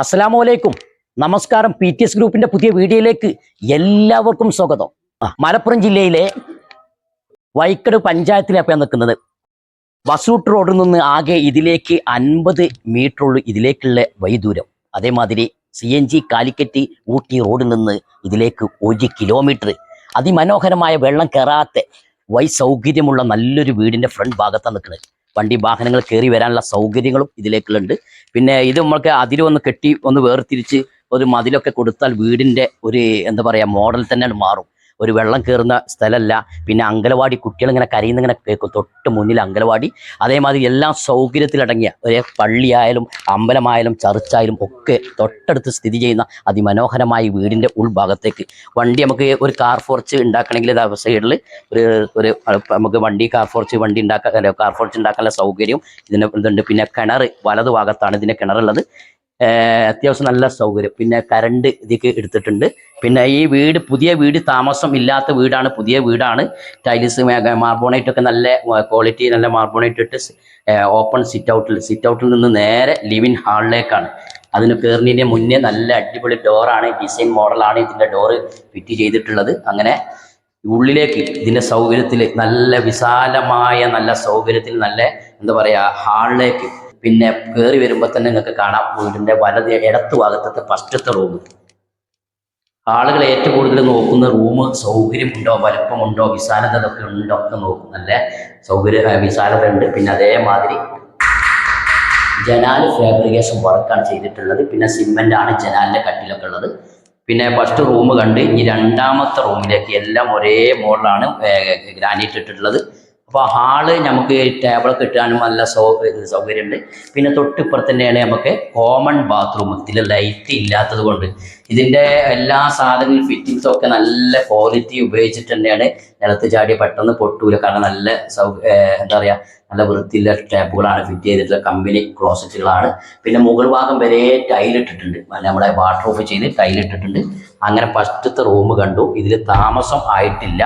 അസ്സലാമലൈക്കും. നമസ്കാരം. PTS ഗ്രൂപ്പിന്റെ പുതിയ വീഡിയോയിലേക്ക് എല്ലാവർക്കും സ്വാഗതം. മലപ്പുറം ജില്ലയിലെ വൈക്കട് പഞ്ചായത്തിലാണ് നിൽക്കുന്നത്. ബസൂട്ട് റോഡിൽ നിന്ന് ആകെ ഇതിലേക്ക് 50 മീറ്റർ ഉള്ളൂ ഇതിലേക്കുള്ള വൈദൂരം. അതേമാതിരി CNG കാലിക്കറ്റ് ഊട്ടി റോഡിൽ നിന്ന് ഇതിലേക്ക് 1 കിലോമീറ്റർ അതിമനോഹരമായ വെള്ളം കയറാത്ത സൗകര്യമുള്ള നല്ലൊരു വീടിന്റെ ഫ്രണ്ട് ഭാഗത്താണ് നിൽക്കുന്നത്. വണ്ടി വാഹനങ്ങൾ കയറി വരാനുള്ള സൗകര്യങ്ങളും ഇതിലേക്കുണ്ട്. പിന്നെ ഇത് നമ്മൾക്ക് അതിലൊന്ന് കെട്ടി ഒന്ന് വേർതിരിച്ച് ഒരു മതിലൊക്കെ കൊടുത്താൽ വീടിൻ്റെ ഒരു എന്താ പറയുക മോഡൽ തന്നെയാണ് മാറും. ഒരു വെള്ളം കയറുന്ന സ്ഥലമല്ല. പിന്നെ അങ്കലവാടി കുട്ടികളിങ്ങനെ കരയുന്നിങ്ങനെ കേൾക്കും. തൊട്ട് മുന്നിൽ അങ്കലവാടി, അതേമാതിരി എല്ലാം സൗകര്യത്തിലടങ്ങിയ ഒരു പള്ളിയായാലും അമ്പലമായാലും ചർച്ചായാലും ഒക്കെ തൊട്ടടുത്ത് സ്ഥിതി ചെയ്യുന്ന അതിമനോഹരമായ വീടിൻ്റെ ഉൾഭാഗത്തേക്ക് വണ്ടി നമുക്ക് ഒരു കാർ ഫോർച്ച് ഉണ്ടാക്കണമെങ്കിൽ സൈഡിൽ ഒരു നമുക്ക് കാർ ഫോർച്ച് ഉണ്ടാക്കാനുള്ള സൗകര്യം ഇതുണ്ട്. പിന്നെ കിണർ വലതു ഭാഗത്താണ് ഇതിൻ്റെ കിണറുള്ളത്. അത്യാവശ്യം നല്ല സൗകര്യം. പിന്നെ കറണ്ട് ഇതിലേക്ക് എടുത്തിട്ടുണ്ട്. പിന്നെ ഈ വീട് പുതിയ വീട്, താമസം ഇല്ലാത്ത വീടാണ്, പുതിയ വീടാണ്. ടൈൽസ് മാർബോണൈറ്റ് ഒക്കെ നല്ല ക്വാളിറ്റി, നല്ല മാർബോണൈറ്റ് ഇട്ട് ഓപ്പൺ സിറ്റ് ഔട്ടിൽ നിന്ന് നേരെ ലിവിങ് ഹാളിലേക്കാണ്. അതിന് കയറുന്നതിൻ്റെ മുന്നേ നല്ല അടിപൊളി ഡോറാണ്, ഡിസൈൻ മോഡലാണ് ഇതിൻ്റെ ഡോറ് ഫിറ്റ് ചെയ്തിട്ടുള്ളത്. അങ്ങനെ ഉള്ളിലേക്ക് ഇതിൻ്റെ സൗകര്യത്തിൽ നല്ല വിശാലമായ നല്ല സൗകര്യത്തിൽ നല്ല എന്താ പറയുക ഹാളിലേക്ക് പിന്നെ കയറി വരുമ്പോൾ തന്നെ നിങ്ങൾക്ക് കാണാം വീടിൻ്റെ ഇടത്ത് ഭാഗത്തെ ഫസ്റ്റത്തെ റൂം. ആളുകൾ ഏറ്റവും കൂടുതൽ നോക്കുന്ന റൂം സൗകര്യമുണ്ടോ, വലുപ്പമുണ്ടോ, വിശാലത ഒക്കെ ഉണ്ടോ ഒക്കെ നോക്കും. നല്ല വിശാലത ഉണ്ട്. പിന്നെ അതേമാതിരി ജനാല് ഫാബ്രിക്കേഷൻ വർക്കാണ് ചെയ്തിട്ടുള്ളത്. പിന്നെ സിമെൻ്റ് ആണ് ജനാലിൻ്റെ കട്ടിലൊക്കെ ഉള്ളത്. പിന്നെ ഫസ്റ്റ് റൂം കണ്ട് ഇനി രണ്ടാമത്തെ റൂമിലേക്ക് എല്ലാം ഒരേ മോഡലാണ് ഗ്രാനൈറ്റ് ഇട്ടിട്ടുള്ളത്. അപ്പോൾ ഹാള് നമുക്ക് ടേബിളൊക്കെ ഇട്ടാനും നല്ല സൗകര്യമുണ്ട്. പിന്നെ തൊട്ടിപ്പുറത്ത് തന്നെയാണ് നമുക്ക് കോമൺ ബാത്റൂം. ഇതിൽ ലൈറ്റ് ഇല്ലാത്തത് കൊണ്ട് ഇതിൻ്റെ എല്ലാ സാധനങ്ങളും ഫിറ്റിങ്സും ഒക്കെ നല്ല ക്വാളിറ്റി ഉപയോഗിച്ചിട്ട് തന്നെയാണ്. നിലത്ത് ചാടി പെട്ടെന്ന് പൊട്ടൂല. കാരണം നല്ല എന്താ പറയുക നല്ല വൃത്തിയുള്ള ടാപ്പുകളാണ് ഫിറ്റ് ചെയ്തിട്ടുള്ള കമ്പനി ക്ലോസറ്റുകളാണ്. പിന്നെ മുകൾ ഭാഗം വരെ ടൈലിട്ടിട്ടുണ്ട്. നമ്മളെ വാട്ടർ ഓഫ് ചെയ്ത് ടൈലിട്ടിട്ടുണ്ട്. അങ്ങനെ ഫസ്റ്റത്തെ റൂം കണ്ടു. ഇതിൽ താമസം ആയിട്ടില്ല.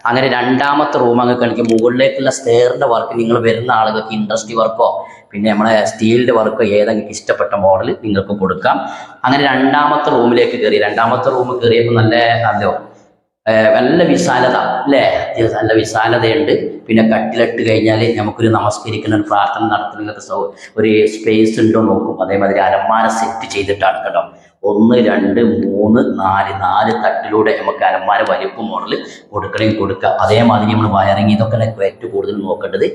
അങ്ങനെ രണ്ടാമത്തെ റൂം അങ്ങ് കാണിക്കും. മുകളിലേക്കുള്ള സ്റ്റെയറിൻ്റെ വർക്ക് നിങ്ങൾ വരുന്ന ആളുകൾക്ക് ഇൻഡസ്ട്രി വർക്കോ പിന്നെ നമ്മളെ സ്റ്റീലിൻ്റെ വർക്കോ ഏതെങ്കിലും ഇഷ്ടപ്പെട്ട മോഡൽ നിങ്ങൾക്ക് കൊടുക്കാം. അങ്ങനെ രണ്ടാമത്തെ റൂമിലേക്ക് കയറി. രണ്ടാമത്തെ റൂം കയറിയപ്പോൾ നല്ല വിശാലത അല്ലേ, നല്ല വിശാലതയുണ്ട്. പിന്നെ കട്ടിലിട്ട് കഴിഞ്ഞാൽ നമുക്കൊരു നമസ്കരിക്കുന്ന ഒരു പ്രാർത്ഥന നടത്തുന്ന ഒരു സ്പേസ് ഉണ്ടോ നോക്കും. അതേമാതിരി അലമാര സെറ്റ് ചെയ്തിട്ടാണ് കേട്ടോ. 1 2 3 4 തട്ടിലൂടെ നമുക്ക് അലമാര വലിപ്പം മോഡൽ കൊടുക്കണമെങ്കിൽ കൊടുക്കുക. അതേമാതിരി നമ്മൾ വയറിങ് ഇതൊക്കെ ഏറ്റവും കൂടുതൽ നോക്കേണ്ടത്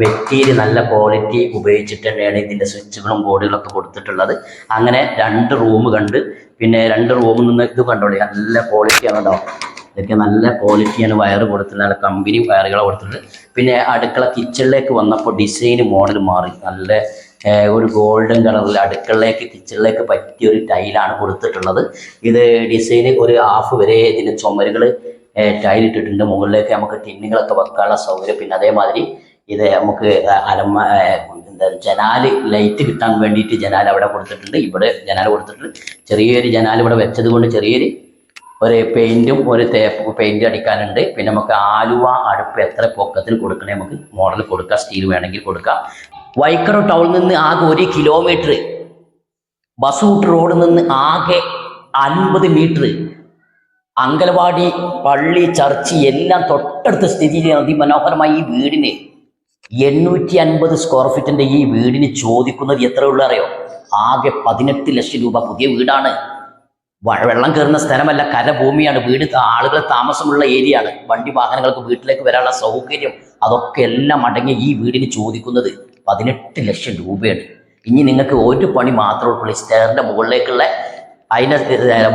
മെറ്റീരിയൽ നല്ല ക്വാളിറ്റി ഉപയോഗിച്ചിട്ട് തന്നെയാണ് ഇതിൻ്റെ സ്വിച്ചുകളും ബോർഡുകളൊക്കെ കൊടുത്തിട്ടുള്ളത്. അങ്ങനെ 2 റൂം കണ്ട് പിന്നെ 2 റൂമിൽ നിന്ന് ഇത് കണ്ടോളി നല്ല ക്വാളിറ്റിയാണ് കേട്ടോ. ഇതൊക്കെ നല്ല ക്വാളിറ്റിയാണ് വയറ് കൊടുത്തിട്ടുള്ളത്. നല്ല കമ്പനി വയറുകളെ കൊടുത്തിട്ടുണ്ട്. പിന്നെ അടുക്കള കിച്ചണിലേക്ക് വന്നപ്പോൾ ഡിസൈൻ മോഡൽ മാറി. നല്ല ഒരു ഗോൾഡൻ കളറിൽ അടുക്കളയിലേക്ക് കിച്ചണിലേക്ക് പറ്റിയൊരു ടൈലാണ് കൊടുത്തിട്ടുള്ളത്. ഇത് ഡിസൈന് ഒരു ഹാഫ് വരെ ഇതിന് ചുമരുകൾ ടൈലിട്ടിട്ടുണ്ട്. മുകളിലേക്ക് നമുക്ക് ടിന്നുകളൊക്കെ വെക്കാനുള്ള സൗകര്യം. പിന്നെ അതേമാതിരി ഇത് നമുക്ക് ജനാല് ലൈറ്റ് കിട്ടാൻ വേണ്ടിയിട്ട് ജനാൽ അവിടെ കൊടുത്തിട്ടുണ്ട്. ഇവിടെ ജനാൽ കൊടുത്തിട്ടുണ്ട്. ചെറിയൊരു ജനാൽ ഇവിടെ വെച്ചത് കൊണ്ട് ചെറിയൊരു പെയിൻറ്റും ഒരു പെയിൻറ്റ് അടിക്കാനുണ്ട്. പിന്നെ നമുക്ക് ആലുവ അടുപ്പ് എത്ര പൊക്കത്തിൽ കൊടുക്കണേ നമുക്ക് മോഡൽ കൊടുക്കാം. സ്റ്റീൽ വേണമെങ്കിൽ കൊടുക്കാം. വൈക്കട ടൗണിൽ നിന്ന് ആകെ 1 കിലോമീറ്റർ, ബസൂട്ട് റോഡിൽ നിന്ന് ആകെ 50 മീറ്റർ, അങ്കലവാടി പള്ളി ചർച്ച് എല്ലാം തൊട്ടടുത്ത സ്ഥിതിയിൽ അതിമനോഹരമായ ഈ വീടിന് 850 സ്ക്വയർ ഫീറ്റിൻ്റെ ഈ വീടിന് ചോദിക്കുന്നത് എത്രയുള്ള അറിയോ? ആകെ 18 ലക്ഷം രൂപ. പുതിയ വീടാണ്. വെള്ളം കയറുന്ന സ്ഥലമല്ല, കരഭൂമിയാണ്. വീട് ആളുകൾ താമസമുള്ള ഏരിയ ആണ്. വണ്ടി വാഹനങ്ങൾക്ക് വീട്ടിലേക്ക് വരാനുള്ള സൗകര്യം അതൊക്കെ എല്ലാം അടങ്ങിയ ഈ വീടിന് ചോദിക്കുന്നത് 18 ലക്ഷം രൂപയാണ്. ഇനി നിങ്ങൾക്ക് ഒരു പണി മാത്രമേ ഉള്ളൂ. സ്റ്റെയറിൻ്റെ മുകളിലേക്കുള്ള അതിൻ്റെ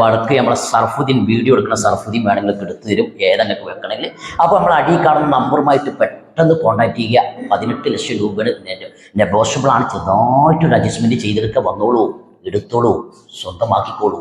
വർക്ക് നമ്മളെ സർഫുദ്ദീൻ വീഡിയോ എടുക്കുന്ന സർഫുദ്ദീൻ വേണമെങ്കിൽ എടുത്തു തരും ഏതെങ്കിലും വെക്കണമെങ്കിൽ. അപ്പോൾ നമ്മൾ അടി കാണുന്ന നമ്പറുമായിട്ട് പെട്ടെന്ന് കോൺടാക്ട് ചെയ്യുക. 18 ലക്ഷം രൂപയാണ്. നെഗോഷ്യബിൾ ആണ്. ചെറുതായിട്ടൊരു അഡ്ജസ്റ്റ്മെൻറ്റ് ചെയ്തെടുക്കുക. വന്നോളൂ, എടുത്തോളൂ, സ്വന്തമാക്കിക്കോളൂ.